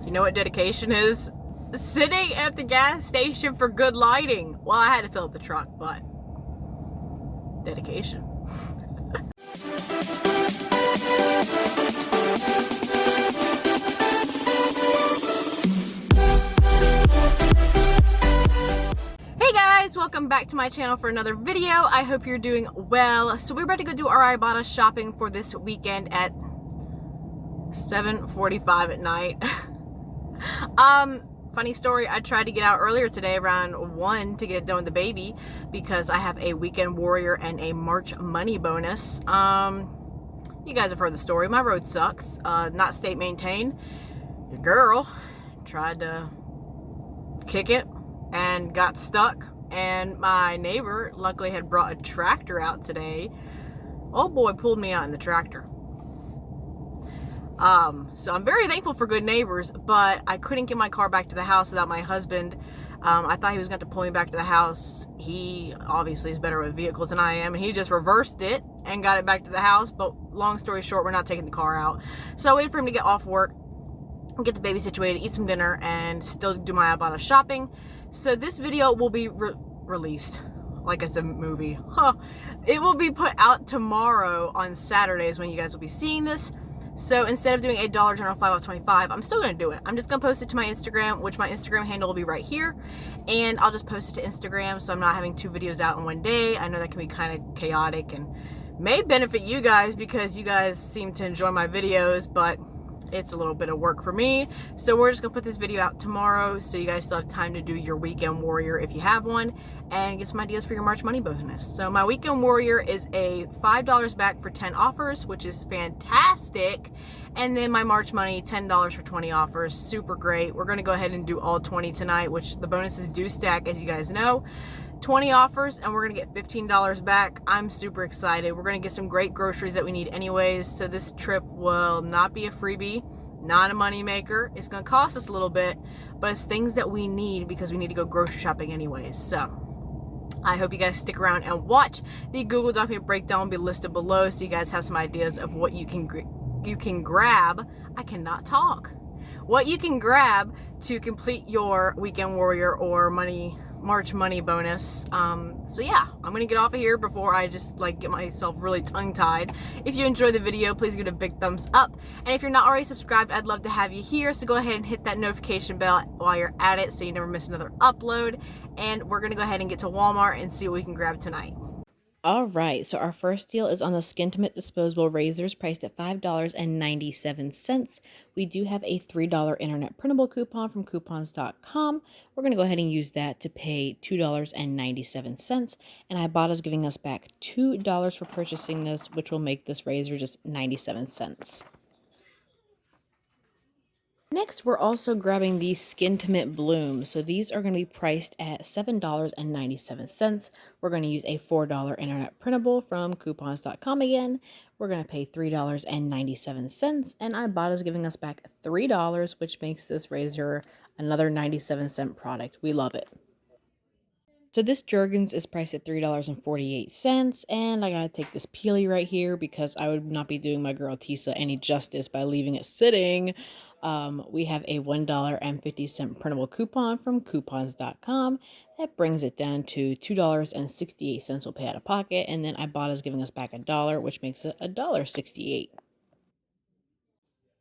You know what dedication is? Sitting at the gas station for good lighting. Well, I had to fill up the truck, but dedication. Hey guys, welcome back to my channel for another video. I hope you're doing well. So we're about to go do our Ibotta shopping for this weekend at 7:45 at night. Funny story, I tried to get out earlier today around 1 to get it done with the baby because I have a weekend warrior and a March money bonus. You guys have heard the story. My road sucks. Not state maintained. Your girl tried to kick it and got stuck, and my neighbor luckily had brought a tractor out today. Old boy pulled me out in the tractor. So I'm very thankful for good neighbors, but I couldn't get my car back to the house without my husband. I thought he was going to pull me back to the house. He obviously is better with vehicles than I am, and he just reversed it and got it back to the house. But long story short, we're not taking the car out. So I waited for him to get off work, get the baby situated, eat some dinner, and still do my Ibotta shopping. So this video will be released like it's a movie. It will be put out tomorrow on Saturdays when you guys will be seeing this. So instead of doing a dollar general 5 off 25, I'm still going to do it. I'm just going to post it to my Instagram, which my Instagram handle will be right here. And I'll just post it to Instagram, so I'm not having 2 videos out in one day. I know that can be kind of chaotic and may benefit you guys because you guys seem to enjoy my videos, but it's a little bit of work for me. So we're just going to put this video out tomorrow so you guys still have time to do your weekend warrior if you have one and get some ideas for your March money bonus. So my weekend warrior is a $5 back for 10 offers, which is fantastic. And then my March money, $10 for 20 offers. Super great. We're going to go ahead and do all 20 tonight, which the bonuses do stack, as you guys know. 20 offers, and we're gonna get $15 back. I'm super excited. We're gonna get some great groceries that we need anyways, so this trip will not be a freebie, not a money maker. It's gonna cost us a little bit, but it's things that we need because we need to go grocery shopping anyways. So I hope you guys stick around and watch. The Google document breakdown will be listed below so you guys have some ideas of what you can grab. I cannot talk. What you can grab to complete your weekend warrior or March money bonus. So yeah, I'm gonna get off of here before I just get myself really tongue-tied. If you enjoyed the video, please give it a big thumbs up. And if you're not already subscribed, I'd love to have you here. So go ahead and hit that notification bell while you're at it so you never miss another upload. And we're gonna go ahead and get to Walmart and see what we can grab tonight. All right, so our first deal is on the Skintimate disposable razors priced at $5.97. We do have a $3 internet printable coupon from coupons.com. We're going to go ahead and use that to pay $2.97. And Ibotta is giving us back $2 for purchasing this, which will make this razor just 97 cents. Next, we're also grabbing the Skintimate Bloom. So these are going to be priced at $7.97. We're going to use a $4 internet printable from coupons.com again. We're going to pay $3.97, and Ibotta is giving us back $3, which makes this razor another 97-cent product. We love it. So this Jergens is priced at $3.48, and I gotta take this peely right here because I would not be doing my girl Tisa any justice by leaving it sitting. We have a $1.50 printable coupon from coupons.com. That brings it down to $2.68 we'll pay out of pocket, and then Ibotta is giving us back $1, which makes it $1.68.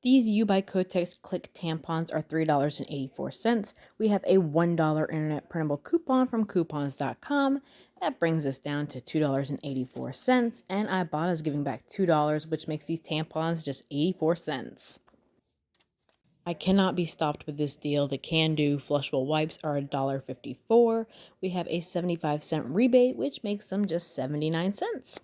These U by Kotex Click tampons are $3.84. We have a $1 internet printable coupon from coupons.com. That brings us down to $2.84. And Ibotta is giving back $2, which makes these tampons just 84 cents. I cannot be stopped with this deal. The Can-Do Flushable Wipes are $1.54. We have a 75-cent rebate, which makes them just 79 cents.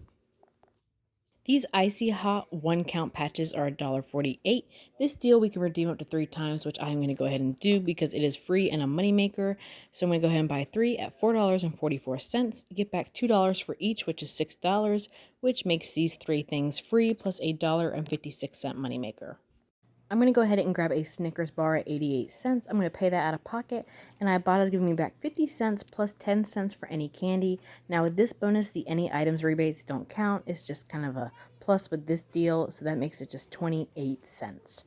These Icy Hot 1-count patches are $1.48. This deal we can redeem up to 3 times, which I'm going to go ahead and do because it is free and a moneymaker. So I'm going to go ahead and buy 3 at $4.44. Get back $2 for each, which is $6, which makes these 3 things free plus a $1.56 moneymaker. I'm going to go ahead and grab a Snickers bar at 88 cents. I'm going to pay that out of pocket, and Ibotta is giving me back 50 cents plus 10 cents for any candy. Now with this bonus, the any items rebates don't count. It's just kind of a plus with this deal, so that makes it just 28 cents.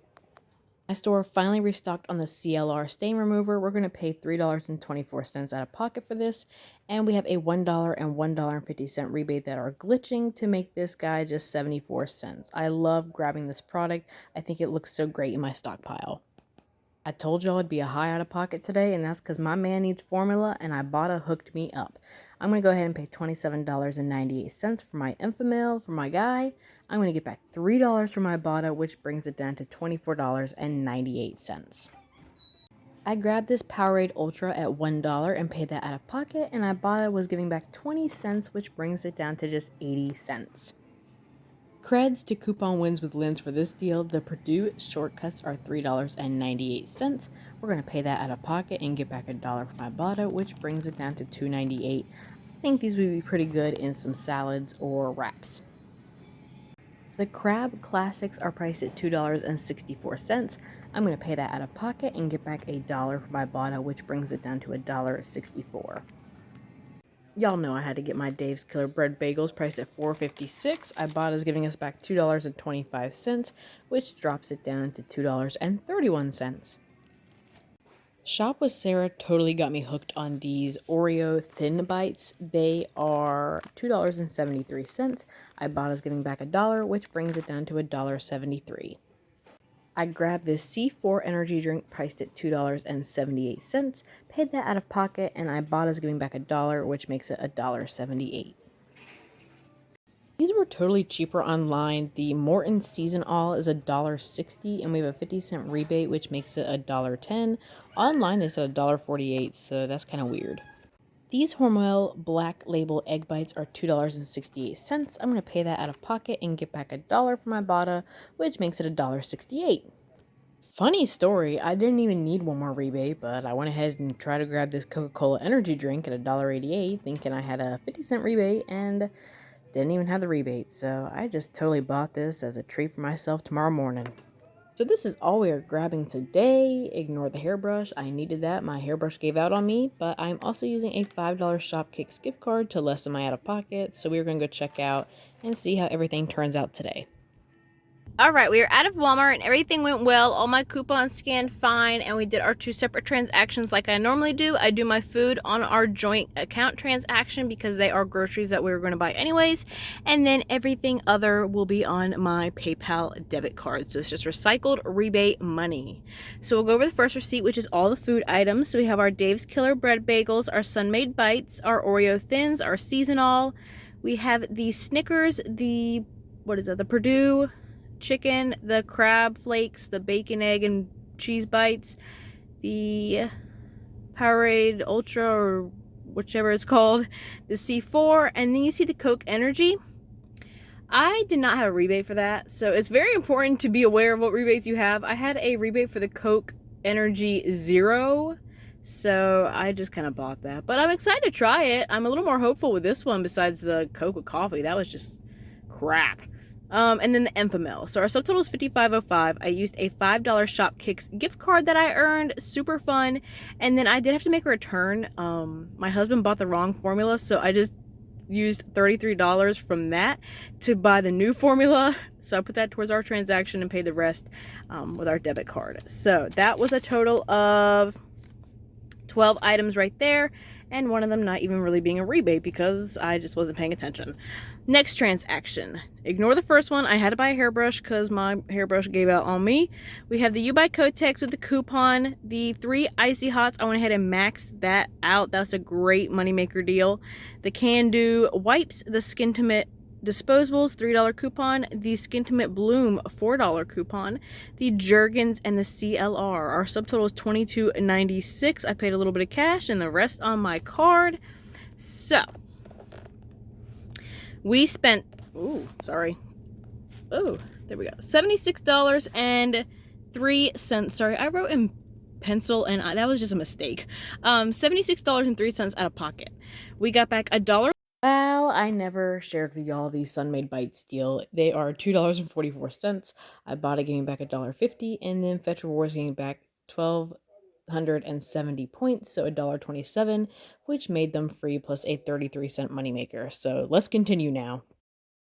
My store finally restocked on the Clr Stain Remover. We're going to pay $3.24 out of pocket for this, and we have a $1 and $1.50 rebate that are glitching to make this guy just 74 cents. I love grabbing this product. I think it looks so great in my stockpile. I told y'all it'd be a high out of pocket today, and that's because my man needs formula, and Ibotta hooked me up. I'm going to go ahead and pay $27.98 for my Enfamil for my guy. I'm going to get back $3 for my Ibotta, which brings it down to $24.98. I grabbed this Powerade Ultra at $1 and paid that out of pocket, and Ibotta was giving back 20 cents, which brings it down to just 80 cents. Creds to coupon wins with Lens for this deal. The Purdue shortcuts are $3.98. We're going to pay that out of pocket and get back $1 for my Ibotta, which brings it down to $2.98. I think these would be pretty good in some salads or wraps. The Crab Classics are priced at $2.64. I'm going to pay that out of pocket and get back $1 for my Ibotta, which brings it down to $1.64. Y'all know I had to get my Dave's Killer Bread Bagels priced at $4.56. Ibotta is giving us back $2.25, which drops it down to $2.31. Shop with Sarah totally got me hooked on these Oreo Thin Bites. They are $2.73. Ibotta is giving back $1, which brings it down to $1.73. I grabbed this C4 energy drink priced at $2.78, paid that out of pocket, and Ibotta's giving back $1, which makes it $1.78. These were totally cheaper online. The Morton Season All is $1.60, and we have a 50-cent rebate, which makes it $1.10. Online, they said $1.48, so that's kind of weird. These Hormel Black Label Egg Bites are $2.68. I'm going to pay that out of pocket and get back $1 for my Ibotta, which makes it $1.68. Funny story, I didn't even need one more rebate, but I went ahead and tried to grab this Coca-Cola energy drink at $1.88, thinking I had a 50-cent rebate, and didn't even have the rebate, so I just totally bought this as a treat for myself tomorrow morning. So this is all we are grabbing today. Ignore the hairbrush. I needed that. My hairbrush gave out on me, but I'm also using a $5 Shopkicks gift card to lessen my out-of-pocket, so we're going to go check out and see how everything turns out today. All right, we are out of Walmart and everything went well. All my coupons scanned fine, and we did our 2 separate transactions like I normally do. I do my food on our joint account transaction because they are groceries that we were going to buy anyways, and then everything other will be on my PayPal debit card. So it's just recycled rebate money. So we'll go over the first receipt, which is all the food items. So we have our Dave's Killer Bread Bagels, our Sun-Made Bites, our Oreo Thins, our Seasonal. We have the Snickers, the Purdue chicken, the crab flakes, the bacon, egg, and cheese bites, the Powerade Ultra, or whichever it's called, the C4, and then you see the Coke Energy. I did not have a rebate for that, so it's very important to be aware of what rebates you have. I had a rebate for the Coke Energy Zero, so I just kind of bought that. But I'm excited to try it. I'm a little more hopeful with this one besides the Coke with coffee. That was just crap. And then the Enfamil. So our subtotal is $55.05. I used a $5 Shopkicks gift card that I earned. Super fun. And then I did have to make a return. My husband bought the wrong formula, so I just used $33 from that to buy the new formula. So I put that towards our transaction and paid the rest with our debit card. So that was a total of 12 items right there, and one of them not even really being a rebate because I just wasn't paying attention. Next transaction. Ignore the first one. I had to buy a hairbrush because my hairbrush gave out on me. We have the U by Kotex with the coupon. The 3 Icy Hots, I went ahead and maxed that out. That's a great moneymaker deal. The Can Do Wipes, the Skintimate Disposables, $3 coupon. The Skintimate Bloom, $4 coupon. The Jergens and the CLR. Our subtotal is $22.96. I paid a little bit of cash and the rest on my card. So we spent, there we go, $76.03. Sorry, I wrote in pencil and that was just a mistake. $76.03 out of pocket. We got back $1. Wow, I never shared with y'all the Sun-Made Bites deal. They are $2.44. Ibotta giving back $1.50, and then Fetch Rewards getting back 1,270 points, so $1.27, which made them free plus a 33-cent moneymaker. So let's continue now.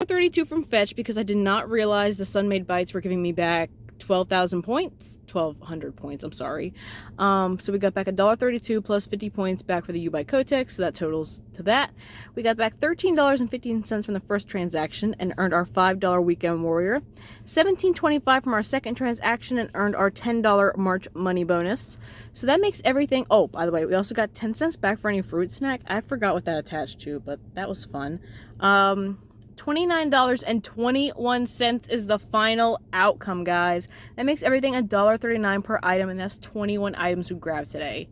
32 from Fetch because I did not realize the Sun-Made Bites were giving me back 12,000 points, 1,200 points, I'm sorry. So we got back $1.32 plus 50 points back for the U by Kotex, so that totals to that. We got back $13.15 from the first transaction and earned our $5 Weekend Warrior, $17.25 from our second transaction and earned our $10 March money bonus. So that makes everything, oh, by the way, we also got 10 cents back for any fruit snack. I forgot what that attached to, but that was fun. $29.21 is the final outcome, guys. That makes everything $1.39 per item, and that's 21 items we grabbed today.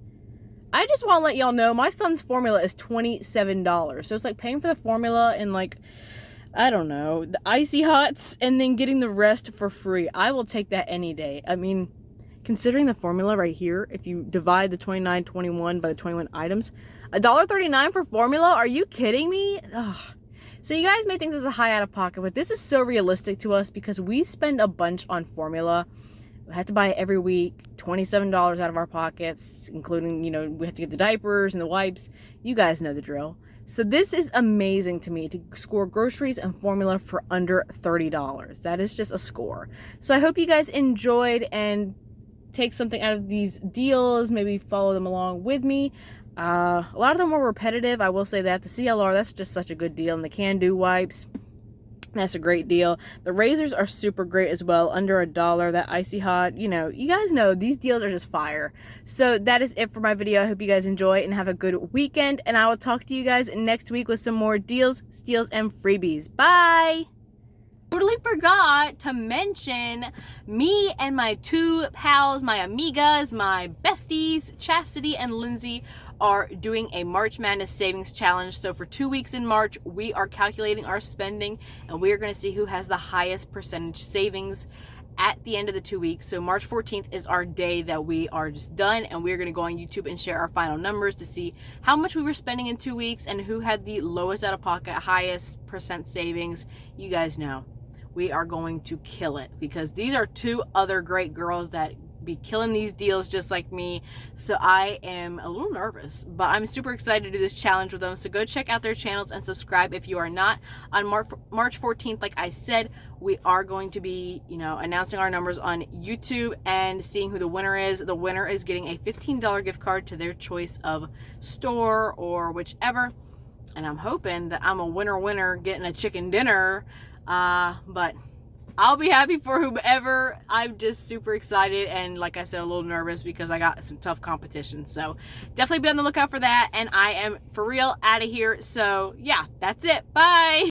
I just want to let y'all know my son's formula is $27. So it's like paying for the formula and, like, I don't know, the icy hots and then getting the rest for free. I will take that any day. I mean, considering the formula right here, if you divide the 29.21 by the 21 items, $1.39 for formula? Are you kidding me? Ugh. So you guys may think this is a high out of pocket, but this is so realistic to us because we spend a bunch on formula. We have to buy it every week, $27 out of our pockets, including, you know, we have to get the diapers and the wipes. You guys know the drill. So this is amazing to me to score groceries and formula for under $30. That is just a score. So I hope you guys enjoyed and take something out of these deals, maybe follow them along with me. A lot of them were repetitive, I will say that. The CLR, that's just such a good deal. And the Can-Do wipes, that's a great deal. The razors are super great as well, under $1. That Icy Hot, you know, you guys know these deals are just fire. So that is it for my video. I hope you guys enjoy and have a good weekend. And I will talk to you guys next week with some more deals, steals, and freebies. Bye! Totally forgot to mention me and my two pals, my amigas, my besties, Chastity and Lindsay, are doing a March Madness Savings Challenge. So for 2 weeks in March, we are calculating our spending and we are going to see who has the highest percentage savings at the end of the 2 weeks. So March 14th is our day that we are just done, and we're going to go on YouTube and share our final numbers to see how much we were spending in 2 weeks and who had the lowest out of pocket, highest percent savings. You guys know. We are going to kill it because these are two other great girls that be killing these deals just like me. So I am a little nervous, but I'm super excited to do this challenge with them. So go check out their channels and subscribe if you are not. On March 14th, like I said, we are going to be, you know, announcing our numbers on YouTube and seeing who the winner is. The winner is getting a $15 gift card to their choice of store or whichever. And I'm hoping that I'm a winner getting a chicken dinner. But I'll be happy for whomever. I'm just super excited and, like I said, a little nervous because I got some tough competition. So definitely be on the lookout for that. And I am for real out of here. So yeah, that's it. Bye.